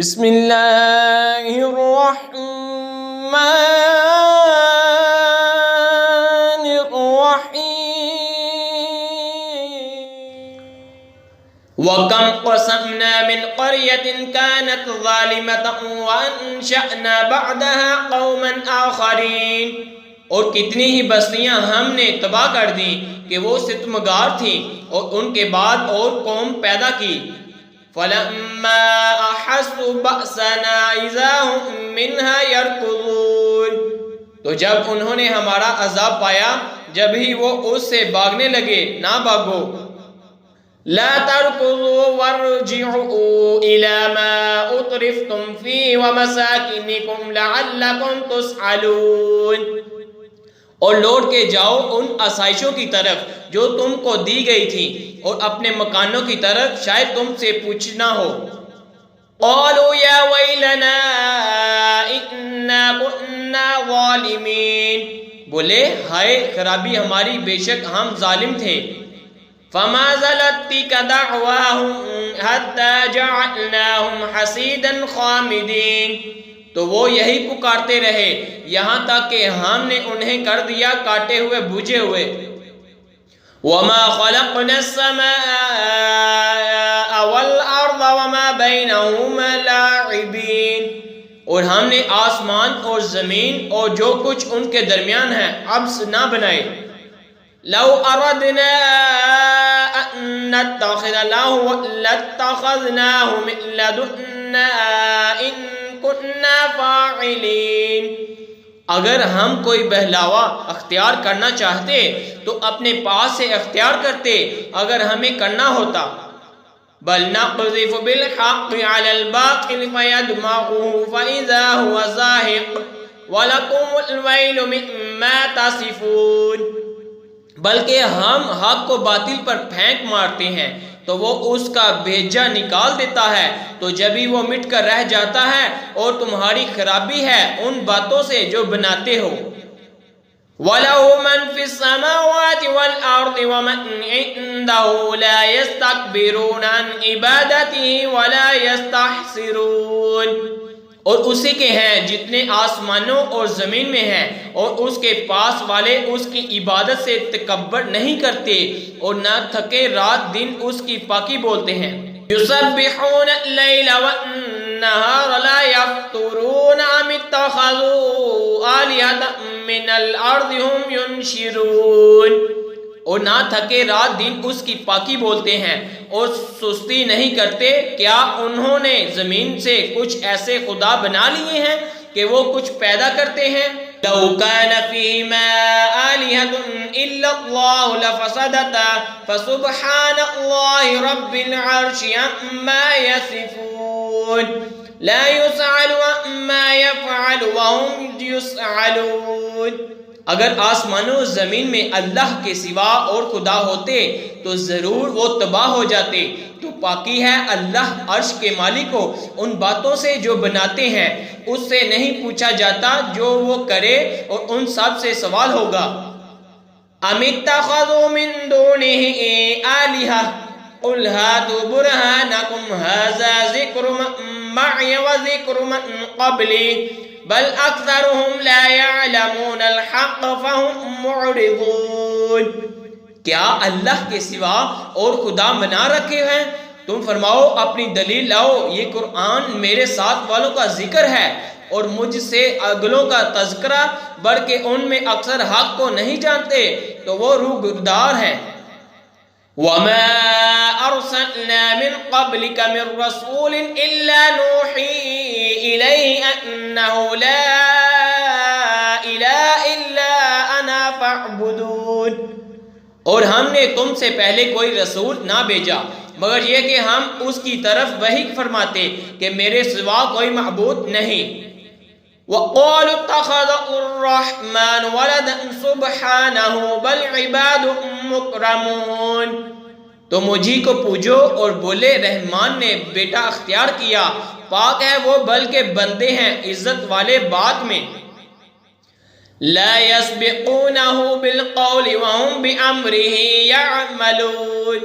بسم اللہ الرحمن الرحیم وَكَمْ قَصَمْنَا مِنْ قَرْيَةٍ كَانَتْ ظَالِمَةً وَأَنشَأْنَا بَعْدَهَا قَوْمًا آخَرِينَ، اور کتنی ہی بستیاں ہم نے تباہ کر دیں کہ وہ ستمگار تھیں، اور ان کے بعد اور قوم پیدا کی۔ فَلَمَّا أَحَسُّوا بَأْسَنَا إِذَا هُمْ مِنْهَا يَرْكُضُونَ، تو جب انہوں نے ہمارا عذاب پایا، جب ہی وہ اس سے بھاگنے لگے۔ نہ بھاگو۔ لَا تَرْكُضُوا وَارْجِعُوا إِلَى مَا أُتْرِفْتُمْ فِيهِ وَمَسَاكِنِكُمْ لَعَلَّكُمْ تُسْأَلُونَ، اور لوٹ کے جاؤ ان آسائشوں کی طرف جو تم کو دی گئی تھی، اور اپنے مکانوں کی طرف شاید تم سے پوچھنا ہو۔ قَالُوا يَا وَيْلَنَا إِنَّا كُنَّا ظَالِمِينَ، بولے ہائے خرابی ہماری، بے شک ہم ظالم تھے۔ فَمَا زَالَتْ تِلْكَ دَعْوَاهُمْ حَتَّى جَعَلْنَاهُمْ حَصِيدًا خَامِدِينَ، تو وہ یہی پکارتے رہے یہاں تک کہ ہم نے انہیں کر دیا کاٹے ہوئے بھجے ہوئے۔ وَمَا خَلَقْنَا السَّمَاءَ وَالْأَرْضَ وَمَا بَيْنَهُمَا لَاعِبِينَ، اور ہم نے آسمان اور زمین اور جو کچھ ان کے درمیان ہے عبث نہ بنائے۔ لَوْ أَرَدْنَا أَن نَّتَّخِذَ لَهْوًا لَّاتَّخَذْنَاهُ مِن لَّدُنَّا إِن كُنَّا فَاعِلِينَ، اگر ہم کوئی بہلاوا اختیار کرنا چاہتے تو اپنے پاس سے اختیار کرتے اگر ہمیں کرنا ہوتا۔ بَلْ نَقْذِفُ بِالْحَقِّ عَلَى الْبَاطِلِ فَيَدْمَغُهُ فَإِذَا هُوَ زَاهِقٌ وَلَكُمُ الْوَيْلُ مِمَّا تَصِفُونَ، بلکہ ہم حق کو باطل پر پھینک مارتے ہیں تو وہ اس کا بھیجا نکال دیتا ہے، تو جب ہی وہ مٹ کر رہ جاتا ہے، اور تمہاری خرابی ہے ان باتوں سے جو بناتے ہو۔ وَلَهُ مَن فِي السَّمَاوَاتِ وَالْأَرْضِ وَمَن عِندَهُ لَا يَسْتَكْبِرُونَ عَنْ عِبَادَتِهِ وَلَا يَسْتَحْسِرُونَ، اور اسی کے ہیں جتنے آسمانوں اور زمین میں ہیں، اور اس کے پاس والے اس کی عبادت سے تکبر نہیں کرتے، اور نہ تھکے رات دن اس کی پاکی بولتے ہیں۔ يُسَبِّحُونَ اللَّيْلَ وَالنَّهَارَ لَا يَفْتُرُونَ أَمِ اتَّخَذُوا آلِهَةً مِّنَ الْأَرْضِ هُمْ يُنشِرُونَ، اور نہ تھکے رات دن اس کی پاکی بولتے ہیں اور سستی نہیں کرتے۔ کیا انہوں نے زمین سے کچھ ایسے خدا بنا لیے ہیں کہ وہ کچھ پیدا کرتے ہیں؟ لَوْ كَانَ فِيهِمَا آلِهَةٌ إِلَّا اللَّهُ لَفَسَدَتَا فَسُبْحَانَ اللَّهِ رَبِّ الْعَرْشِ عَمَّا يَصِفُونَ لَا يُسْأَلُ عَمَّا يَفْعَلُ وَهُمْ يُسْأَلُونَ، اگر آسمانوں و زمین میں اللہ کے سوا اور خدا ہوتے تو ضرور وہ تباہ ہو جاتے۔ تو پاکی ہے اللہ عرش کے مالک کو ان باتوں سے جو بناتے ہیں، اس سے نہیں پوچھا جاتا جو وہ کرے، اور ان سب سے سوال ہوگا۔ أَمِ اتَّخَذُوا مِن دُونِهِ آلِهَةً قُلْ هَاتُوا بُرْهَانَكُمْ هَٰذَا ذِكْرُ مَن مَّعِيَ وَذِكْرُ مَن قَبْلِي بَلْ أَكْثَرُهُمْ لَا يَعْلَمُونَ الْحَقَّ فَهُمْ مُعْرِضُونَ، کیا اللہ کے سوا اور خدا بنا رکھے ہیں؟ تم فرماؤ اپنی دلیل لاؤ، یہ قرآن میرے ساتھ والوں کا ذکر ہے اور مجھ سے اگلوں کا تذکرہ، بلکہ ان میں اکثر حق کو نہیں جانتے تو وہ روگردار ہیں۔ وَمَا أَرْسَلْنَا مِن قَبْلِكَ مِن رَّسُولٍ إِلَّا نُوحِي إِلَيْهِ أَنَّهُ لَا إِلَٰهَ إِلَّا أَنَا فَاعْبُدُونِ، اور ہم نے تم سے پہلے کوئی رسول نہ بھیجا مگر یہ کہ ہم اس کی طرف وحی فرماتے کہ میرے سوا کوئی معبود نہیں۔ وَقَالُوا اتَّخَذَ الرَّحْمَٰنُ وَلَدًا سُبْحَانَهُ بَلْ عِبَادٌ مُّكْرَمُونَ، تو مجھی کو پوجو، اور بولے رحمان نے بیٹا اختیار کیا، پاک ہے وہ بلکہ بندے ہیں عزت والے بات میں۔ لَا يَسْبِقُونَهُ بِالْقَوْلِ وَهُمْ بِأَمْرِهِ يَعْمَلُونَ،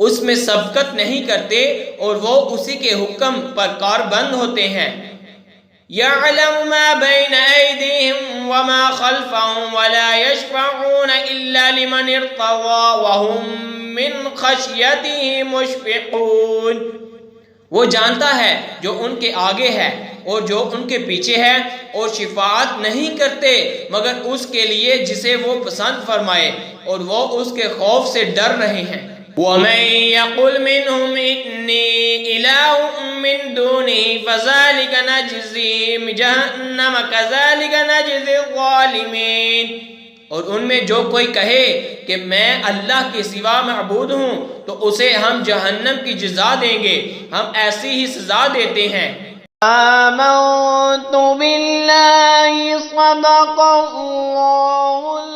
اس میں سبقت نہیں کرتے اور وہ اسی کے حکم پر کاربند ہوتے ہیں۔ يَعْلَمُ مَا بَيْنَ أَيْدِيهِمْ وَمَا خَلْفَهُمْ وَلَا يَشْفَعُونَ إِلَّا لِمَنِ ارْتَضَىٰ وَهُمْ مِنْ خَشْيَتِهِ مُشْفِقُونَ۔ وہ جانتا ہے جو ان کے آگے ہے اور جو ان کے پیچھے ہے، اور شفاعت نہیں کرتے مگر اس کے لیے جسے وہ پسند فرمائے، اور وہ اس کے خوف سے ڈر رہے ہیں۔ وَمَن يَقُلْ مِنْهُمْ إِنِّي إِلَٰهٌ مِّن دُونِهِ فَذَٰلِكَ نَجْزِيهِ جَهَنَّمَ كَذَٰلِكَ نَجْزِي الظَّالِمِينَ۔ اور ان میں جو کوئی کہے کہ میں اللہ کے سوا معبود ہوں تو اسے ہم جہنم کی جزا دیں گے، ہم ایسی ہی سزا دیتے ہیں۔ آمنت باللہ صدق اللہ